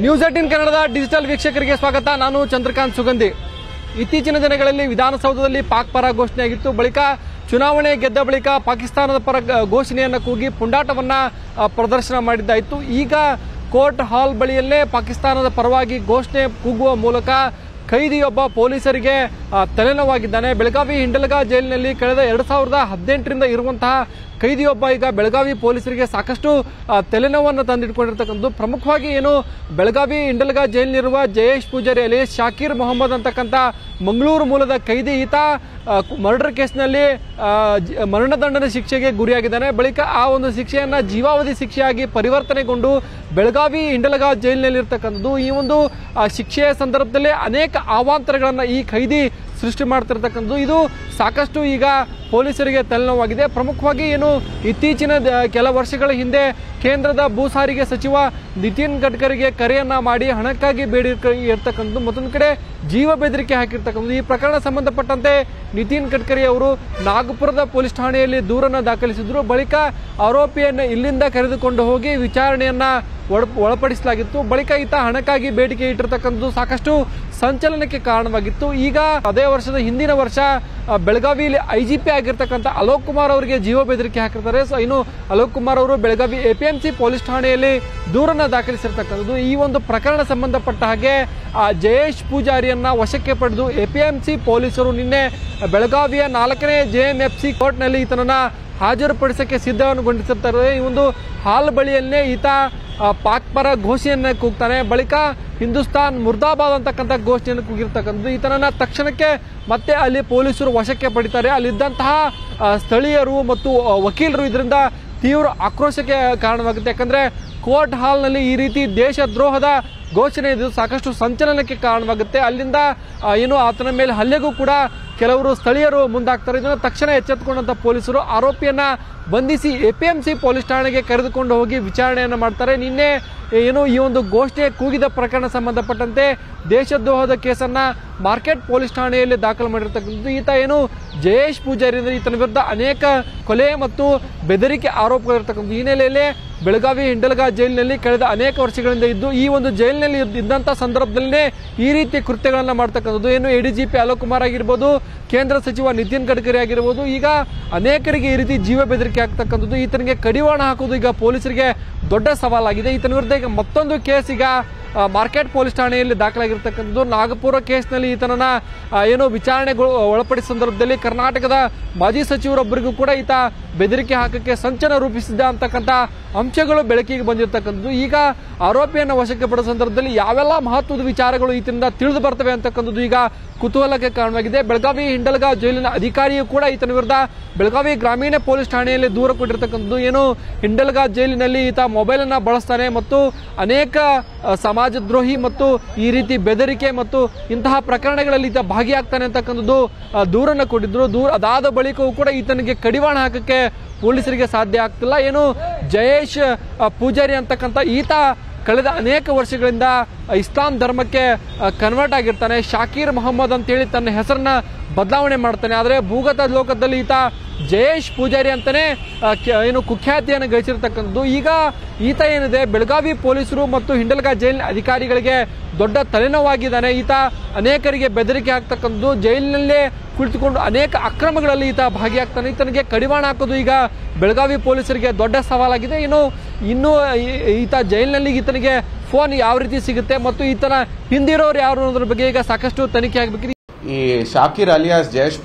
News 18 ಕನ್ನಡದ digital ವೀಕ್ಷಕರಿಗೆ ಸ್ವಾಗತ. ನಾನು ಚಂದ್ರಕಾಂತ್ ಸುಗಂಧಿ. ಇತ್ತೀಚಿನ ದಿನಗಳಲ್ಲಿ ವಿಧಾನಸೌಧದಲ್ಲಿ ಪಾಕ್ ಪರ ಘೋಷಣೆಯಾಗಿತ್ತು. ಬಳಿಕ ಚುನಾವಣೆ ಗೆದ್ದ ಬಳಿಕ ಪಾಕಿಸ್ತಾನದ ಪರ ಘೋಷಣೆಯನ್ನು ಕೂಗಿ ಪುಂಡಾಟವನ್ನ ಪ್ರದರ್ಶನ ಮಾಡಿದ್ದಾಯಿತು. ಈಗ ಕೋರ್ಟ್ ಹಾಲ್ ಬಳಿಯಲ್ಲೇ ಪಾಕಿಸ್ತಾನದ ಪರವಾಗಿ ಘೋಷಣೆ ಕೂಗುವ ಮೂಲಕ ಖೈದಿಯೊಬ್ಬ ಪೊಲೀಸರಿಗೆ ತಲೆನೋವಾಗಿದ್ದಾನೆ. ಬೆಳಗಾವಿ ಹಿಂಡಲಗ ಜೈಲಿನಲ್ಲಿ ಕಳೆದ 2018ರಿಂದ ಇರುವಂತಹ ಖೈದಿಯೊಬ್ಬ ಈಗ ಬೆಳಗಾವಿ ಪೊಲೀಸರಿಗೆ ಸಾಕಷ್ಟು ತಲೆನೋವನ್ನು ತಂದಿಟ್ಕೊಂಡಿರ್ತಕ್ಕಂಥದ್ದು. ಪ್ರಮುಖವಾಗಿ ಏನು, ಬೆಳಗಾವಿ ಹಿಂಡಲಗ ಜೈಲಿನಿರುವ ಜಯೇಶ್ ಪೂಜಾರಿ ಅಲಿಯಾಸ್ ಶಾಕೀರ್ ಮೊಹಮ್ಮದ್ ಅಂತಕ್ಕಂಥ ಮಂಗಳೂರು ಮೂಲದ ಖೈದಿ. ಈತ ಮರ್ಡರ್ ಕೇಸ್ನಲ್ಲಿ ಮರಣದಂಡನೆ ಶಿಕ್ಷೆಗೆ ಗುರಿಯಾಗಿದ್ದಾನೆ. ಬಳಿಕ ಆ ಒಂದು ಶಿಕ್ಷೆಯನ್ನ ಜೀವಾವಧಿ ಶಿಕ್ಷೆಯಾಗಿ ಪರಿವರ್ತನೆಗೊಂಡು ಬೆಳಗಾವಿ ಹಿಂಡಲಗ ಜೈಲಿನಲ್ಲಿರ್ತಕ್ಕಂಥದ್ದು. ಈ ಒಂದು ಶಿಕ್ಷೆಯ ಸಂದರ್ಭದಲ್ಲಿ ಅನೇಕ ಅವಾಂತರಗಳನ್ನು ಈ ಖೈದಿ ಸೃಷ್ಟಿ ಮಾಡ್ತಿರ್ತಕ್ಕಂಥದ್ದು. ಇದು ಸಾಕಷ್ಟು ಈಗ ಪೊಲೀಸರಿಗೆ ತಲೆನೋವಾಗಿದೆ. ಪ್ರಮುಖವಾಗಿ ಏನು, ಇತ್ತೀಚಿನ ಕೆಲ ವರ್ಷಗಳ ಹಿಂದೆ ಕೇಂದ್ರದ ಭೂ ಸಾರಿಗೆ ಸಚಿವ ನಿತಿನ್ ಗಡ್ಕರಿಗೆ ಕರೆಯನ್ನ ಮಾಡಿ ಹಣಕ್ಕಾಗಿ ಬೇಡಿ ಇರ್ತಕ್ಕಂಥದ್ದು, ಮತ್ತೊಂದು ಕಡೆ ಜೀವ ಬೆದರಿಕೆ ಹಾಕಿರ್ತಕ್ಕಂಥದ್ದು. ಈ ಪ್ರಕರಣ ಸಂಬಂಧಪಟ್ಟಂತೆ ನಿತಿನ್ ಗಡ್ಕರಿ ಅವರು ನಾಗಪುರದ ಪೊಲೀಸ್ ಠಾಣೆಯಲ್ಲಿ ದೂರನ್ನು ದಾಖಲಿಸಿದ್ರು. ಬಳಿಕ ಆರೋಪಿಯನ್ನು ಇಲ್ಲಿಂದ ಕರೆದುಕೊಂಡು ಹೋಗಿ ವಿಚಾರಣೆಯನ್ನ ಒಳಪಡಿಸಲಾಗಿತ್ತು. ಬಳಿಕ ಈತ ಹಣಕ್ಕಾಗಿ ಬೇಡಿಕೆ ಇಟ್ಟಿರ್ತಕ್ಕಂಥದ್ದು ಸಾಕಷ್ಟು ಸಂಚಲನಕ್ಕೆ ಕಾರಣವಾಗಿತ್ತು. ಈಗ ಅದೇ ವರ್ಷದ ಹಿಂದಿನ ವರ್ಷ ಬೆಳಗಾವಿಯಲ್ಲಿ IGP ಆಗಿರ್ತಕ್ಕಂಥ ಅಲೋಕ್ ಕುಮಾರ್ ಅವರಿಗೆ ಜೀವ ಬೆದರಿಕೆ ಹಾಕಿರ್ತಾರೆ. ಇನ್ನು ಅಲೋಕ್ ಕುಮಾರ್ ಅವರು ಬೆಳಗಾವಿ APMC ಪೊಲೀಸ್ ಠಾಣೆಯಲ್ಲಿ ದೂರನ್ನ ದಾಖಲಿಸಿರ್ತಕ್ಕಂಥದ್ದು. ಈ ಒಂದು ಪ್ರಕರಣ ಸಂಬಂಧಪಟ್ಟ ಹಾಗೆ ಜಯೇಶ್ ಪೂಜಾರಿಯನ್ನ ವಶಕ್ಕೆ ಪಡೆದು APMC ಪೊಲೀಸರು ನಿನ್ನೆ ಬೆಳಗಾವಿಯ 4ನೇ JMFC ಕೋರ್ಟ್ನಲ್ಲಿ ಈತನನ್ನ ಹಾಜರುಪಡಿಸಕ್ಕೆ ಸಿದ್ಧಗೊಂಡಿರ್ತಾರೆ. ಈ ಒಂದು ಹಾಲ್ ಬಳಿಯಲ್ಲೇ ಈತ ಪಾಕ್ ಪರ ಘೋಷಣೆಯನ್ನ ಕೂಗ್ತಾನೆ. ಬಳಿಕ ಹಿಂದೂಸ್ತಾನ್ ಮುರ್ದಾಬಾದ್ ಅಂತಕ್ಕಂಥ ಘೋಷಣೆಯನ್ನು ಕೂಗಿರ್ತಕ್ಕಂಥದ್ದು. ಈತನನ್ನ ತಕ್ಷಣಕ್ಕೆ ಮತ್ತೆ ಅಲ್ಲಿ ಪೊಲೀಸರು ವಶಕ್ಕೆ ಪಡಿತಾರೆ. ಅಲ್ಲಿದ್ದಂತಹ ಸ್ಥಳೀಯರು ಮತ್ತು ವಕೀಲರು ಇದರಿಂದ ತೀವ್ರ ಆಕ್ರೋಶಕ್ಕೆ ಕಾರಣವಾಗುತ್ತೆ. ಯಾಕಂದ್ರೆ ಕೋರ್ಟ್ ಹಾಲ್ನಲ್ಲಿ ಈ ರೀತಿ ದೇಶದ್ರೋಹದ ಘೋಷಣೆ ಇದು ಸಾಕಷ್ಟು ಸಂಚಲನಕ್ಕೆ ಕಾರಣವಾಗುತ್ತೆ. ಅಲ್ಲಿಂದ ಏನು ಆತನ ಮೇಲೆ ಹಲ್ಲೆಗೂ ಕೂಡ ಕೆಲವರು ಸ್ಥಳೀಯರು ಮುಂದಾಗ್ತಾರೆ. ಇದನ್ನು ತಕ್ಷಣ ಎಚ್ಚೆತ್ತುಕೊಂಡಂತ ಪೊಲೀಸರು ಆರೋಪಿಯನ್ನ ಬಂಧಿಸಿ APMC ಪೊಲೀಸ್ ಠಾಣೆಗೆ ಕರೆದುಕೊಂಡು ಹೋಗಿ ವಿಚಾರಣೆಯನ್ನು ಮಾಡ್ತಾರೆ. ನಿನ್ನೆ ಏನು ಈ ಒಂದು ಘೋಷಣೆ ಕೂಗಿದ ಪ್ರಕರಣ ಸಂಬಂಧಪಟ್ಟಂತೆ ದೇಶದ್ರೋಹದ ಕೇಸನ್ನ ಮಾರ್ಕೆಟ್ ಪೊಲೀಸ್ ಠಾಣೆಯಲ್ಲಿ ದಾಖಲು ಮಾಡಿರ್ತಕ್ಕಂಥದ್ದು. ಈತ ಏನು ಜಯೇಶ್ ಪೂಜಾರಿ ಅಂದ್ರೆ ಈತನ ವಿರುದ್ಧ ಅನೇಕ ಕೊಲೆ ಮತ್ತು ಬೆದರಿಕೆ ಆರೋಪಗಳಿರ್ತಕ್ಕಂಥದ್ದು. ಈ ಹಿನ್ನೆಲೆಯಲ್ಲಿ ಬೆಳಗಾವಿ ಹಿಂಡಲಗ ಜೈಲಿನಲ್ಲಿ ಕಳೆದ ಅನೇಕ ವರ್ಷಗಳಿಂದ ಇದ್ದು ಈ ಒಂದು ಜೈಲಿನಲ್ಲಿ ಇದ್ದಂತ ಸಂದರ್ಭದಲ್ಲೇ ಈ ರೀತಿ ಕೃತ್ಯಗಳನ್ನ ಮಾಡ್ತಕ್ಕಂಥದ್ದು. ಏನು ADGP ಅಲೋಕ್ ಕುಮಾರ್ ಆಗಿರ್ಬೋದು, ಕೇಂದ್ರ ಸಚಿವ ನಿತಿನ್ ಗಡ್ಕರಿ ಆಗಿರ್ಬೋದು, ಈಗ ಅನೇಕರಿಗೆ ಈ ರೀತಿ ಜೀವ ಬೆದರಿಕೆ ಆಗ್ತಕ್ಕಂಥದ್ದು. ಈತನಿಗೆ ಕಡಿವಾಣ ಹಾಕುವುದು ಈಗ ಪೊಲೀಸರಿಗೆ ದೊಡ್ಡ ಸವಾಲಾಗಿದೆ. ಈತನ ವಿರುದ್ಧ ಈಗ ಮತ್ತೊಂದು ಕೇಸ್ ಈಗ ಮಾರ್ಕೆಟ್ ಪೊಲೀಸ್ ಠಾಣೆಯಲ್ಲಿ ದಾಖಲಾಗಿರ್ತಕ್ಕಂಥದ್ದು. ನಾಗಪುರ ಕೇಸ್ನಲ್ಲಿ ಈತನನ್ನ ಏನೋ ವಿಚಾರಣೆಗಳು ಒಳಪಡಿಸಿದ ಸಂದರ್ಭದಲ್ಲಿ ಕರ್ನಾಟಕದ ಮಾಜಿ ಸಚಿವರೊಬ್ಬರಿಗೂ ಕೂಡ ಈತ ಬೆದರಿಕೆ ಹಾಕಕ್ಕೆ ಸಂಚನ ರೂಪಿಸಿದ್ದ ಅಂತಕ್ಕಂಥ ಅಂಶಗಳು ಬೆಳಕಿಗೆ ಬಂದಿರತಕ್ಕಂಥದ್ದು. ಈಗ ಆರೋಪಿಯನ್ನು ವಶಕ್ಕೆ ಪಡೆದ ಸಂದರ್ಭದಲ್ಲಿ ಯಾವೆಲ್ಲ ಮಹತ್ವದ ವಿಚಾರಗಳು ಈತನಿಂದ ತಿಳಿದು ಬರ್ತವೆ ಅಂತಕ್ಕಂಥದ್ದು ಈಗ ಕುತೂಹಲಕ್ಕೆ ಕಾರಣವಾಗಿದೆ. ಬೆಳಗಾವಿ ಹಿಂಡಲಗ ಜೈಲಿನ ಅಧಿಕಾರಿಯೂ ಕೂಡ ಈತನ ವಿರುದ್ಧ ಬೆಳಗಾವಿ ಗ್ರಾಮೀಣ ಪೊಲೀಸ್ ಠಾಣೆಯಲ್ಲಿ ದೂರ ಕೊಟ್ಟಿರ್ತಕ್ಕಂಥದ್ದು. ಏನು ಹಿಂಡಲಗ ಜೈಲಿನಲ್ಲಿ ಈತ ಮೊಬೈಲ್ ಅನ್ನ ಬಳಸ್ತಾನೆ ಮತ್ತು ಅನೇಕ ಸಮಾಜದ್ರೋಹಿ ಮತ್ತು ಈ ರೀತಿ ಬೆದರಿಕೆ ಮತ್ತು ಇಂತಹ ಪ್ರಕರಣಗಳಲ್ಲಿ ಈತ ಭಾಗಿಯಾಗ್ತಾನೆ ಅಂತಕ್ಕಂಥದ್ದು ದೂರನ್ನು ಕೊಟ್ಟಿದ್ರು. ಅದಾದ ಬಳಿಕವೂ ಕೂಡ ಈತನಿಗೆ ಕಡಿವಾಣ ಹಾಕಕ್ಕೆ ಪೊಲೀಸರಿಗೆ ಸಾಧ್ಯ ಆಗ್ತಿಲ್ಲ. ಏನು ಜಯೇಶ್ ಪೂಜಾರಿ ಅಂತಕ್ಕಂಥ ಈತ ಕಳೆದ ಅನೇಕ ವರ್ಷಗಳಿಂದ ಇಸ್ಲಾಂ ಧರ್ಮಕ್ಕೆ ಕನ್ವರ್ಟ್ ಆಗಿರ್ತಾನೆ. ಶಾಕೀರ್ ಮೊಹಮ್ಮದ್ ಅಂತೇಳಿ ತನ್ನ ಹೆಸರನ್ನ ಬದಲಾವಣೆ ಮಾಡ್ತಾನೆ. ಆದರೆ ಭೂಗತ ಲೋಕದಲ್ಲಿ ಈತ ಜಯೇಶ್ ಪೂಜಾರಿ ಅಂತಾನೆ ಏನು ಕುಖ್ಯಾತಿಯನ್ನು ಗಳಿಸಿರ್ತಕ್ಕಂಥದ್ದು. ಈಗ ಈತ ಏನಿದೆ ಬೆಳಗಾವಿ ಪೊಲೀಸರು ಮತ್ತು ಹಿಂಡಲಗ ಜೈಲಿನ ಅಧಿಕಾರಿಗಳಿಗೆ ದೊಡ್ಡ ತಲೆನೋವಾಗಿದ್ದಾನೆ. ಈತ ಅನೇಕರಿಗೆ ಬೆದರಿಕೆ ಆಗ್ತಕ್ಕಂಥದ್ದು, ಜೈಲಿನಲ್ಲೇ ಕುಳಿತುಕೊಂಡು ಅನೇಕ ಅಕ್ರಮಗಳಲ್ಲಿ ಈತ ಭಾಗಿಯಾಗ್ತಾನೆ. ಈತನಿಗೆ ಕಡಿವಾಣ ಹಾಕೋದು ಈಗ ಬೆಳಗಾವಿ ಪೊಲೀಸರಿಗೆ ದೊಡ್ಡ ಸವಾಲಾಗಿದೆ. ಇನ್ನು ಈತ ಜೈಲಿನಲ್ಲಿ ಈತನಿಗೆ ಫೋನ್ ಯಾವ ರೀತಿ ಸಿಗುತ್ತೆ ಮತ್ತು ಈತನ ಹಿಂದಿರೋರು ಯಾರು ಅನ್ನೋದ್ರ ಬಗ್ಗೆ ಈಗ ಸಾಕಷ್ಟು ತನಿಖೆ ಆಗಬೇಕಿದೆ. ಈ ಶಾಕೀರ್ ಅಲಿಯಾಸ್ ಜಯೇಶ್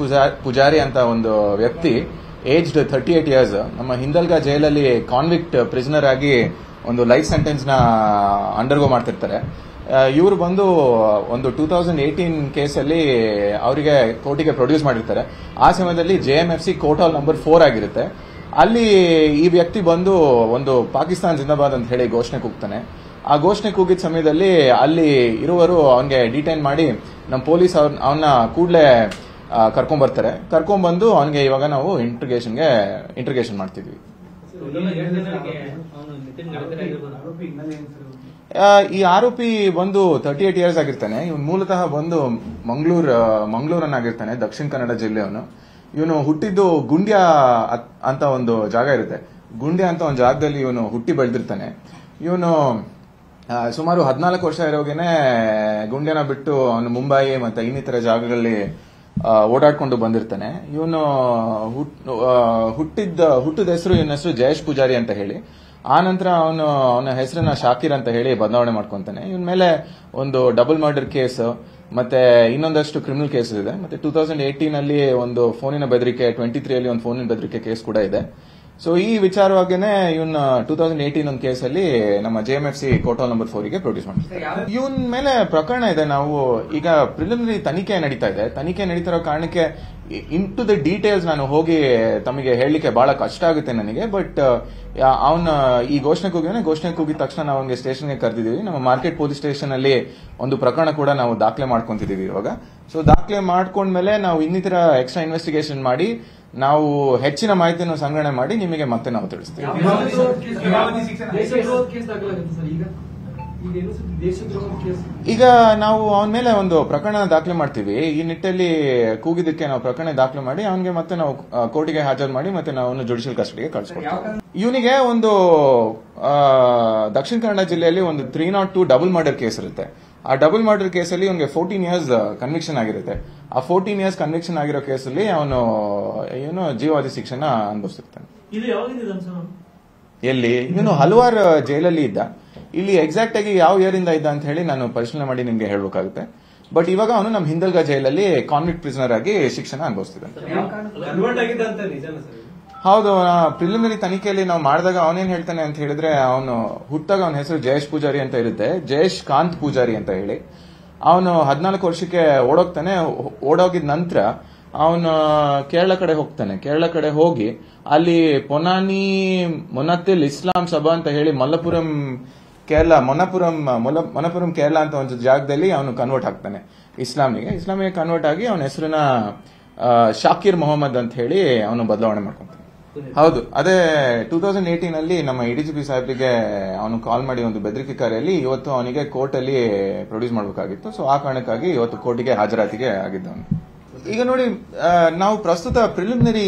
ಪೂಜಾರಿ ಅಂತ ಒಂದು ವ್ಯಕ್ತಿ ಏಜ್ಡ್ 38 ಇಯರ್ಸ್ ನಮ್ಮ ಹಿಂದಲ್ಗ ಜೈಲಲ್ಲಿ ಕಾನ್ವಿಕ್ಟ್ ಪ್ರಿಸನರ್ ಆಗಿ ಒಂದು ಲೈಫ್ ಸೆಂಟೆನ್ಸ್ ನ ಅಂಡರ್ಗೋ ಮಾಡ್ತಿರ್ತಾರೆ. ಇವರು ಬಂದು ಒಂದು 2018 ಕೇಸಲ್ಲಿ ಅವರಿಗೆ ಕೋರ್ಟಿಗೆ ಪ್ರೊಡ್ಯೂಸ್ ಮಾಡಿರ್ತಾರೆ. ಆ ಸಮಯದಲ್ಲಿ JMFC ಕೋರ್ಟ್ ಹಾಲ್ ನಂಬರ್ 4 ಆಗಿರುತ್ತೆ. ಅಲ್ಲಿ ಈ ವ್ಯಕ್ತಿ ಬಂದು ಒಂದು ಪಾಕಿಸ್ತಾನ್ ಜಿಂದಾಬಾದ್ ಅಂತ ಹೇಳಿ ಘೋಷಣೆ ಕೂಗ್ತಾನೆ. ಆ ಘೋಷಣೆ ಕೂಗಿದ ಸಮಯದಲ್ಲಿ ಅಲ್ಲಿ ಇರುವರು ಅವನಿಗೆ ಡಿಟೈನ್ ಮಾಡಿ ನಮ್ಮ ಪೊಲೀಸ್ ಅವನ್ನ ಕೂಡಲೇ ಕರ್ಕೊಂಡ್ಬರ್ತಾರೆ. ಕರ್ಕೊಂಡ್ಬಂದು ಅವನಿಗೆ ಇವಾಗ ನಾವು ಇಂಟ್ರಿಗೇಷನ್ ಮಾಡ್ತಿದ್ವಿ. ಈ ಆರೋಪಿ ಬಂದು 38 ಇಯರ್ಸ್ ಆಗಿರ್ತಾನೆ. ಇವನು ಮೂಲತಃ ಬಂದು ಮಂಗಳೂರನ್ನಾಗಿರ್ತಾನೆ, ದಕ್ಷಿಣ ಕನ್ನಡ ಜಿಲ್ಲೆಯವನು. ಇವನು ಹುಟ್ಟಿದ್ದು ಗುಂಡ್ಯ ಅಂತ ಒಂದು ಜಾಗ ಇರುತ್ತೆ. ಗುಂಡ್ಯ ಅಂತ ಒಂದು ಜಾಗದಲ್ಲಿ ಇವನು ಹುಟ್ಟಿ ಬೆಳೆದಿರ್ತಾನೆ. ಇವನು ಸುಮಾರು 14 ವರ್ಷ ಇರೋಗೇನೆ ಗುಂಡ್ಯನ ಬಿಟ್ಟು ಅವನು ಮುಂಬೈ ಮತ್ತೆ ಇನ್ನಿತರ ಜಾಗಗಳಲ್ಲಿ ಓಡಾಡ್ಕೊಂಡು ಬಂದಿರ್ತಾನೆ. ಇವನು ಹುಟ್ಟಿದ ಹೆಸರು ಇವನ ಹೆಸರು ಜಯೇಶ್ ಪೂಜಾರಿ ಅಂತ ಹೇಳಿ. ಆ ನಂತರ ಅವನ ಹೆಸರನ್ನ ಶಾಕಿರ್ ಅಂತ ಹೇಳಿ ಬದಲಾವಣೆ ಮಾಡ್ಕೊಂತಾನೆ. ಇವನ್ ಮೇಲೆ ಒಂದು ಡಬಲ್ ಮರ್ಡರ್ ಕೇಸ್ ಮತ್ತೆ ಇನ್ನೊಂದಷ್ಟು ಕ್ರಿಮಿನಲ್ ಕೇಸ್ ಇದೆ. ಮತ್ತೆ 2018 ಅಲ್ಲಿ ಒಂದು ಫೋನಿನ ಬೆದರಿಕೆ, 23 ಅಲ್ಲಿ ಒಂದು ಫೋನಿನ ಬೆದರಿಕೆ ಕೇಸ್ ಕೂಡ ಇದೆ. ಸೊ ಈ ವಿಚಾರವಾಗೇನೆ ಇವನ್ 2018 ಒಂದು ಕೇಸಲ್ಲಿ ನಮ್ಮ JMFC ಕೋರ್ಟ್ ಹಾಲ್ ನಂಬರ್ 4 ಗೆ ಪ್ರೊಡ್ಯೂಸ್ ಮಾಡ್ತಾರೆ. ಇವನ್ ಮೇಲೆ ಪ್ರಕರಣ ಇದೆ. ನಾವು ಈಗ ಪ್ರಿಲಿಮಿನರಿ ತನಿಖೆ ನಡೀತಾ ಇದೆ. ತನಿಖೆ ನಡೀತಿರೋ ಕಾರಣಕ್ಕೆ ಇನ್ ಟು ದ ಡೀಟೇಲ್ಸ್ ನಾನು ಹೋಗಿ ತಮಗೆ ಹೇಳಲಿಕ್ಕೆ ಬಹಳ ಕಷ್ಟ ಆಗುತ್ತೆ ನನಗೆ. ಬಟ್ ಅವನ ಈ ಘೋಷಣೆ ಕೂಗಿದ ತಕ್ಷಣ ನಾವು ಅವನಿಗೆ ಸ್ಟೇಷನ್ಗೆ ಕರೆದಿದ್ದೀವಿ. ನಮ್ಮ ಮಾರ್ಕೆಟ್ ಪೊಲೀಸ್ ಸ್ಟೇಷನ್ ಅಲ್ಲಿ ಒಂದು ಪ್ರಕರಣ ಕೂಡ ನಾವು ದಾಖಲೆ ಮಾಡ್ಕೊಂತಿದೀವಿ ಇವಾಗ. ಸೊ ದಾಖಲೆ ಮಾಡ್ಕೊಂಡ್ಮೇಲೆ ನಾವು ಇನ್ನಿತರ ಎಕ್ಸ್ಟ್ರಾ ಇನ್ವೆಸ್ಟಿಗೇಷನ್ ಮಾಡಿ ನಾವು ಹೆಚ್ಚಿನ ಮಾಹಿತಿಯನ್ನು ಸಂಗ್ರಹಣೆ ಮಾಡಿ ನಿಮಗೆ ಮತ್ತೆ ನಾವು ತಿಳಿಸ್ತೀವಿ. ಈಗ ನಾವು ಅವನ ಮೇಲೆ ಒಂದು ಪ್ರಕರಣ ದಾಖಲೆ ಮಾಡ್ತೀವಿ. ಈ ನಿಟ್ಟಲ್ಲಿ ಕೂಗಿದಕ್ಕೆ ನಾವು ಪ್ರಕರಣ ದಾಖಲೆ ಮಾಡಿ ಅವನಿಗೆ ಮತ್ತೆ ನಾವು ಕೋರ್ಟಿಗೆ ಹಾಜರು ಮಾಡಿ ಮತ್ತೆ ನಾವು ಜುಡಿಷಿಯಲ್ ಕಸ್ಟಡಿಗೆ ಕಳಿಸ್ಕೊಡ್ತೀವಿ. ಇವನಿಗೆ ಒಂದು ದಕ್ಷಿಣ ಕನ್ನಡ ಜಿಲ್ಲೆಯಲ್ಲಿ ಒಂದು 302 ಡಬಲ್ ಮರ್ಡರ್ ಕೇಸ್ ಇರುತ್ತೆ. ಆ ಡಬಲ್ ಮರ್ಡರ್ ಕೇಸಲ್ಲಿ ಇವನಿಗೆ 14 ಇಯರ್ಸ್ ಕನ್ವಿಕ್ಷನ್ ಆಗಿರುತ್ತೆ. ಆ 14 ಇಯರ್ಸ್ ಕನ್ವಿಕ್ಷನ್ ಆಗಿರೋ ಕೇಸಲ್ಲಿ ಅವನು ಏನು ಜೀವಾವಧಿ ಶಿಕ್ಷೆನ ಅನುಭವಿಸಿರ್ತಾನೆ. ಎಲ್ಲಿ ಇವನು ಹಲವಾರು ಜೈಲಲ್ಲಿ ಇದ್ದ. ಇಲ್ಲಿ ಎಕ್ಸಾಕ್ಟ್ ಆಗಿ ಯಾವ ಇಯರ್ ಇಂದ ಇದ್ದ ಅಂತ ಹೇಳಿ ನಾನು ಪರಿಶೀಲನೆ ಮಾಡಿ ನಿಮ್ಗೆ ಹೇಳ್ಬೇಕಾಗುತ್ತೆ. ಬಟ್ ಇವಾಗ ಅವನು ನಮ್ಮ ಹಿಂದಲ್ಗಾ ಜೈಲಲ್ಲಿ ಕಾನ್ವಿಕ್ಟ್ ಪ್ರಿಸನರ್ ಆಗಿ ಶಿಕ್ಷಣ ಅನುಭವಿಸ್ತಿದ್ದಾನೆ. ಹೌದು, ಪ್ರಿಲಿಮಿನರಿ ತನಿಖೆಯಲ್ಲಿ ನಾವು ಮಾಡಿದಾಗ ಅವನೇನ್ ಹೇಳ್ತಾನೆ ಅಂತ ಹೇಳಿದ್ರೆ, ಅವನು ಹುಟ್ಟಾಗ ಅವನ ಹೆಸರು ಜಯೇಶ್ ಪೂಜಾರಿ ಅಂತ ಇರುತ್ತೆ, ಜಯೇಶ್ ಕಾಂತ್ ಪೂಜಾರಿ ಅಂತ ಹೇಳಿ. ಅವನು 14 ವರ್ಷಕ್ಕೆ ಓಡೋಗಿದ ನಂತರ ಅವನು ಕೇರಳ ಕಡೆ ಹೋಗ್ತಾನೆ. ಕೇರಳ ಕಡೆ ಹೋಗಿ ಅಲ್ಲಿ ಪೊನಾನಿ ಮೊನತ್ತಿಲ್ ಇಸ್ಲಾಂ ಸಭಾ ಅಂತ ಹೇಳಿ ಮಲ್ಲಪುರಂ ಕೇರಳ ಅಂತ ಒಂದು ಜಾಗದಲ್ಲಿ ಅವನು ಕನ್ವರ್ಟ್ ಆಗ್ತಾನೆ ಇಸ್ಲಾಮಿಗೆ ಕನ್ವರ್ಟ್ ಆಗಿ ಅವನ ಹೆಸರನ್ನ ಶಾಕಿರ್ ಮೊಹಮ್ಮದ್ ಅಂತ ಹೇಳಿ ಅವನು ಬದಲಾವಣೆ ಮಾಡ್ಕೊಂತಾನೆ. ಹೌದು, ಅದೇ 2018 ಅಲ್ಲಿ ನಮ್ಮ ADGP ಸಾಹೇಬ್ರಿಗೆ ಅವನು ಕಾಲ್ ಮಾಡಿ ಒಂದು ಬೆದರಿಕೆ ಕಾರ್ಯಲ್ಲಿ ಇವತ್ತು ಅವನಿಗೆ ಕೋರ್ಟ್ ಅಲ್ಲಿ ಪ್ರೊಡ್ಯೂಸ್ ಮಾಡಬೇಕಾಗಿತ್ತು. ಸೊ ಆ ಕಾರಣಕ್ಕಾಗಿ ಇವತ್ತು ಕೋರ್ಟಿಗೆ ಹಾಜರಾತಿಗೆ ಆಗಿದ್ದವನು. ಈಗ ನೋಡಿ, ನಾವು ಪ್ರಸ್ತುತ ಪ್ರಿಲಿಮಿನರಿ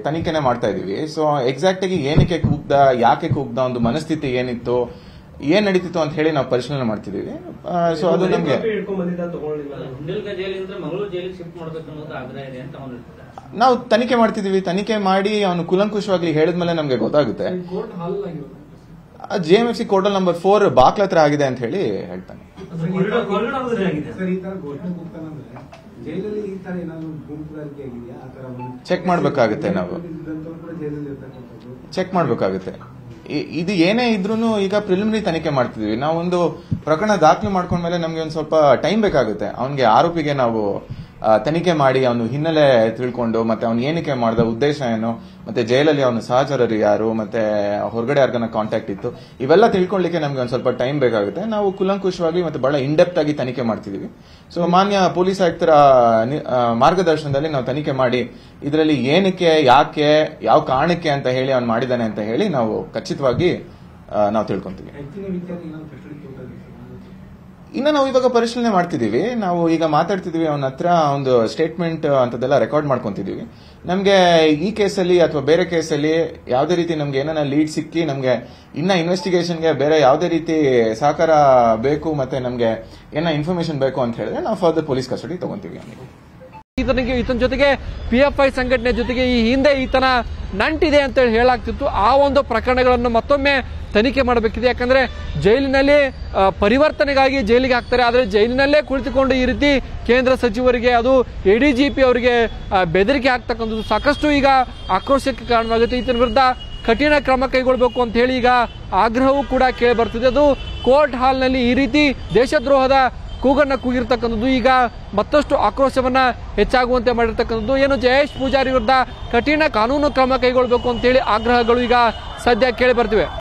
ತನಿಖೆನೆ ಮಾಡ್ತಾ ಇದೀವಿ. ಸೊ ಎಕ್ಸಾಕ್ಟ್ ಆಗಿ ಏನಕ್ಕೆ ಕೂಗ್ದ, ಯಾಕೆ ಕೂಗ್ದ, ಒಂದು ಮನಸ್ಥಿತಿ ಏನಿತ್ತು, ಏನ್ ನಡೀತಿತ್ತು ಅಂತ ಹೇಳಿ ನಾವು ಪರಿಶೀಲನೆ ಮಾಡ್ತಿದೀವಿ. ಸೊ ಅದು ನಮ್ಗೆ ನಾವು ತನಿಖೆ ಮಾಡ್ತಿದೀವಿ. ತನಿಖೆ ಮಾಡಿ ಅವನು ಕುಲಂಕುಷವಾಗಿ ಹೇಳಿದ್ಮೇಲೆ ನಮ್ಗೆ ಗೊತ್ತಾಗುತ್ತೆ. JMFC ಕೋರ್ಟ್ ಹಾಲ್ ನಂಬರ್ 4 ಬಾಕ್ಲ ಹತ್ರ ಆಗಿದೆ ಅಂತ ಹೇಳಿ ಹೇಳ್ತಾನೆ. ಚೆಕ್ ಮಾಡ್ಬೇಕಾಗುತ್ತೆ, ನಾವು ಚೆಕ್ ಮಾಡ್ಬೇಕಾಗುತ್ತೆ. ಇದು ಏನೇ ಇದ್ರೂ ಈಗ ಪ್ರಿಲಿಮಿನರಿ ತನಿಖೆ ಮಾಡ್ತಿದೀವಿ. ನಾವೊಂದು ಪ್ರಕರಣ ದಾಖಲೆ ಮಾಡ್ಕೊಂಡ್ಮೇಲೆ ನಮ್ಗೆ ಒಂದು ಸ್ವಲ್ಪ ಟೈಮ್ ಬೇಕಾಗುತ್ತೆ. ಅವನಿಗೆ ಆರೋಪಿಗೆ ನಾವು ತನಿಖೆ ಮಾಡಿ ಅವನು ಹಿನ್ನೆಲೆ ತಿಳ್ಕೊಂಡು ಮತ್ತೆ ಅವನು ಏನಕ್ಕೆ ಮಾಡಿದ, ಉದ್ದೇಶ ಏನು, ಮತ್ತೆ ಜೈಲಲ್ಲಿ ಅವನ ಸಹಚರರು ಯಾರು, ಮತ್ತೆ ಹೊರಗಡೆ ಯಾರ್ಗನ ಕಾಂಟ್ಯಾಕ್ಟ್ ಇತ್ತು, ಇವೆಲ್ಲ ತಿಳ್ಕೊಳ್ಳಿಕ್ಕೆ ನಮ್ಗೆ ಒಂದು ಸ್ವಲ್ಪ ಟೈಮ್ ಬೇಕಾಗುತ್ತೆ. ನಾವು ಕುಲಂಕುಷವಾಗಿ ಮತ್ತೆ ಬಹಳ ಇನ್ಡೆಪ್ತ್ ಆಗಿ ತನಿಖೆ ಮಾಡ್ತಿದೀವಿ. ಸೊ ಮಾನ್ಯ ಪೊಲೀಸ್ ಆಯುಕ್ತರ ಮಾರ್ಗದರ್ಶನದಲ್ಲಿ ನಾವು ತನಿಖೆ ಮಾಡಿ ಇದರಲ್ಲಿ ಏನಕ್ಕೆ, ಯಾಕೆ, ಯಾವ ಕಾರಣಕ್ಕೆ ಅಂತ ಹೇಳಿ ಅವ್ನು ಮಾಡಿದಾನೆ ಅಂತ ಹೇಳಿ ನಾವು ಖಚಿತವಾಗಿ ನಾವು ತಿಳ್ಕೊಂತೀವಿ. ಇನ್ನು ನಾವು ಇವಾಗ ಪರಿಶೀಲನೆ ಮಾಡ್ತಿದೀವಿ. ನಾವು ಈಗ ಮಾತಾಡ್ತಿದೀವಿ, ಅವನ ಹತ್ರ ಒಂದು ಸ್ಟೇಟ್ಮೆಂಟ್ ಅಂತದೆಲ್ಲ ರೆಕಾರ್ಡ್ ಮಾಡ್ಕೊಂತಿದೀವಿ. ನಮ್ಗೆ ಈ ಕೇಸಲ್ಲಿ ಅಥವಾ ಬೇರೆ ಕೇಸಲ್ಲಿ ಯಾವುದೇ ರೀತಿ ನಮ್ಗೆ ಏನಾನ ಲೀಡ್ ಸಿಕ್ಕಿ ನಮ್ಗೆ ಇನ್ನ ಇನ್ವೆಸ್ಟಿಗೇಷನ್ಗೆ ಬೇರೆ ಯಾವುದೇ ರೀತಿ ಸಹಕಾರ ಬೇಕು ಮತ್ತೆ ನಮ್ಗೆ ಏನ ಇನ್ಫಾರ್ಮೇಶನ್ ಬೇಕು ಅಂತ ಹೇಳಿದ್ರೆ ನಾವು ಫರ್ದರ್ ಪೊಲೀಸ್ ಕಸ್ಟಡಿ ತಗೊಂತೀವಿ. ಈತನ ಜೊತೆಗೆ PFI ಸಂಘಟನೆ ಜೊತೆಗೆ ಈ ಹಿಂದೆ ಈತನ ನಂಟಿದೆ ಅಂತ ಹೇಳಲಾಗ್ತಿತ್ತು. ಆ ಒಂದು ಪ್ರಕರಣಗಳನ್ನು ಮತ್ತೊಮ್ಮೆ ತನಿಖೆ ಮಾಡಬೇಕಿದೆ. ಯಾಕಂದ್ರೆ ಜೈಲಿನಲ್ಲಿ ಪರಿವರ್ತನೆಗಾಗಿ ಜೈಲಿಗೆ ಹಾಕ್ತಾರೆ, ಆದರೆ ಜೈಲಿನಲ್ಲೇ ಕುಳಿತುಕೊಂಡು ಈ ರೀತಿ ಕೇಂದ್ರ ಸಚಿವರಿಗೆ, ಅದು ADGP ಅವರಿಗೆ ಬೆದರಿಕೆ ಆಗ್ತಕ್ಕಂಥದ್ದು ಸಾಕಷ್ಟು ಈಗ ಆಕ್ರೋಶಕ್ಕೆ ಕಾರಣವಾಗುತ್ತೆ. ಈತನ ವಿರುದ್ಧ ಕಠಿಣ ಕ್ರಮ ಕೈಗೊಳ್ಳಬೇಕು ಅಂತ ಹೇಳಿ ಈಗ ಆಗ್ರಹವೂ ಕೂಡ ಕೇಳಿ ಬರ್ತಿದೆ. ಅದು ಕೋರ್ಟ್ ಹಾಲ್ನಲ್ಲಿ ಈ ರೀತಿ ದೇಶದ್ರೋಹದ ಕೂಗನ್ನ ಕೂಗಿರ್ತಕ್ಕಂಥದ್ದು ಈಗ ಮತ್ತಷ್ಟು ಆಕ್ರೋಶವನ್ನ ಹೆಚ್ಚಾಗುವಂತೆ ಮಾಡಿರ್ತಕ್ಕಂಥದ್ದು. ಏನು ಜಯೇಶ್ ಪೂಜಾರಿ ವಿರುದ್ಧ ಕಠಿಣ ಕಾನೂನು ಕ್ರಮ ಕೈಗೊಳ್ಳಬೇಕು ಅಂತ ಹೇಳಿ ಆಗ್ರಹಗಳು ಈಗ ಸದ್ಯ ಕೇಳಿ ಬರ್ತಿವೆ.